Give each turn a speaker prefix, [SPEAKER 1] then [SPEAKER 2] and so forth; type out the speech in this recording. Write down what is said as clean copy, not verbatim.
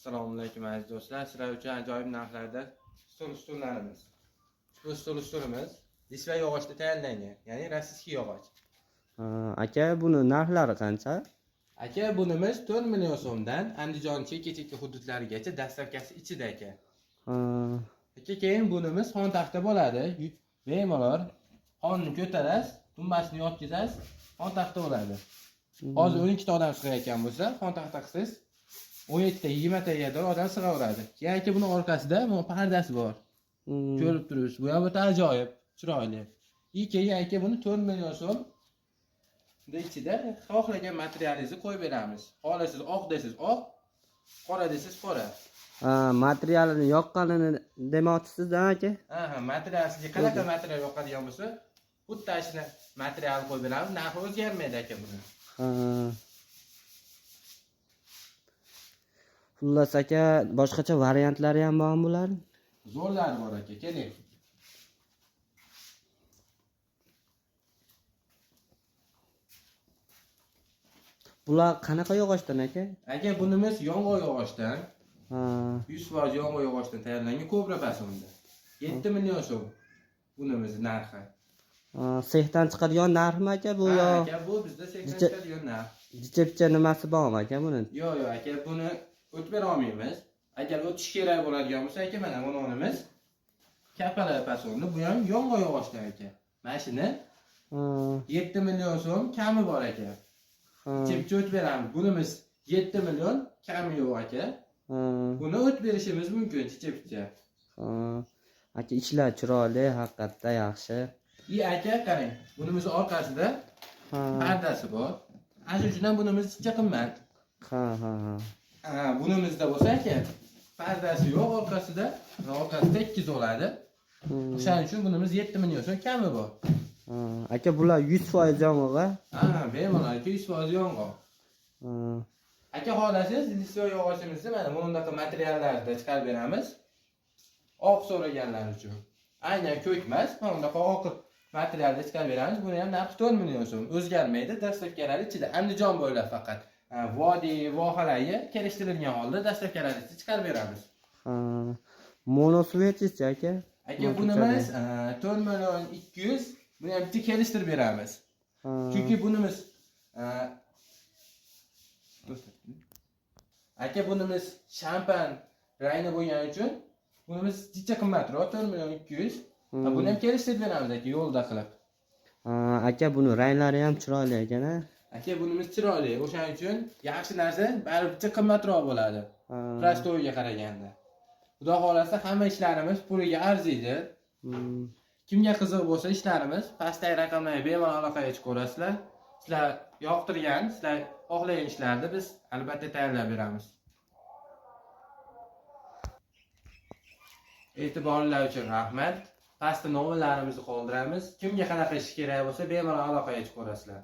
[SPEAKER 1] Assalomu alaykum aziz do'stlar. Sizlar uchun ajoyib narxlarda stullarimiz. Bu stulimiz disva yog'ochda tayyorlangan, ya'ni rossiyskiy yog'och.
[SPEAKER 2] Aka, buni narxlari qancha?
[SPEAKER 1] Aka, bunimiz 4 million so'mdan Andijon chekka hududlarigacha dastavkasi ichida aka. Aka, keyin bunimiz xon taxta bo'ladi. Bemalol xonni ko'tarasiz, tumbasini yotkizasiz, xon taxta bo'ladi. Hozir 12 ta odam sig'ayotgan bo'lsa, xon taxta qilsangiz 17 ta 20 ta yerda odam sig'averadi. Keyin buni orqasida pardasi bor. Ko'rib turibsiz. Bu ham o'ta ajoyib, chiroyli. Keyin buni 4 million so'm ichida xohlagan materialingizni qo'yib beramiz. Xohlasangiz oq desiz oq, qora desiz qora.
[SPEAKER 2] Materialini yoqqanini demoqchisizda aka?
[SPEAKER 1] Material sizga qanaqa material yoqadigan bo'lsa, xuddi material qo'yib beramiz. Narxi o'zgarmaydi aka buni.
[SPEAKER 2] Xullas aka, boshqacha variantlari ham bormi bular?
[SPEAKER 1] Zo'rlari bor aka, keling.
[SPEAKER 2] Bular qanaqa yog'ochdan aka?
[SPEAKER 1] Aka, bunimiz yong'oq yog'ochdan. 100% yong'oq yog'ochdan tayyorlangan Cobra fasonda. 7 million so'm bunimiz narxi.
[SPEAKER 2] Sexdan chiqadigan narxmi aka bu yo?
[SPEAKER 1] Aka, bu bizda sexdan chiqadigan narx.
[SPEAKER 2] Jichepcha nimasi bormi aka buni?
[SPEAKER 1] Yo'q, aka, buni o'tib bera olmaymiz. Agar o'tish kerak bo'ladigan bo'lsa, aka, mana bunimiz kapala fasonda, bu ham yong'oq yog'ochdan aka. Mana shuni 7 million so'm kami bor aka. Jichepcha o'tib beramiz. Bunimiz 7 million kami yo'q aka. Buni o'tib berishimiz mumkin jichepcha.
[SPEAKER 2] Aka, ishlar chiroyli, haqiqatda yaxshi.
[SPEAKER 1] Aka, qarang, bunimiz orqasida pardasi bor. Ana shuning uchun ham bunimiz jichcha qimmat. Bunimizda bo'lsa aka, pardasi yo'q orqasida, orqasida 2 bo'ladi. O'shaning uchun bunimiz 7 million so'm kami bor.
[SPEAKER 2] Aka, bular 100% yong'oq-a?
[SPEAKER 1] Bemalol aka, 100% yong'oq. Aka, xohlasangiz, disva yog'ochimizni mana bundaqa materiallarda chiqarib beramiz. Oq so'raganlar uchun. Aynan ko'kmas, bundaqa oq materialda chiqarib beramiz. Buni ham narxi 4 million so'm. O'zgarmaydi, dastavkalar ichida. Andijon bo'ylab faqat. Vodiy vohalarga kelishtirilgan holda dastavkalar ichida chiqarib beramiz.
[SPEAKER 2] Monosvetchi aka?
[SPEAKER 1] Aka, bunimiz 4 million 200, buni ham bitta kelishtirib beramiz. Chunki bunimiz aka, bunimiz shampan rangli bo'lgani uchun bunimiz jichcha qimmatroq, 4 million 200. Buni ham kelishtirib beramiz aka, yo'lda qilib.
[SPEAKER 2] Aka, buni ranglari ham chiroyli ekan-a?
[SPEAKER 1] Aka, bunimiz chiroyli, o'shaning uchun yaxshi narsa baribir bitta qimmatroq bo'ladi. Prostoyga qaraganda. Xudo xolasa hamma ishlarimiz puliga arziydi. Kimga qiziq bo'lsa ishlarimiz, pastdagi raqamlarga bemalol aloqaga chiqib ko'rasizlar. Sizlar yoqtirgan, sizlar xohlagan ishlarni biz albatta tayyorlab beramiz. E'tiborlar uchun rahmat. Pastda nomerlarimizni qoldiramiz. Kimga qanaqa ish kerak bo'lsa bemalol aloqaga chiqib ko'rasizlar.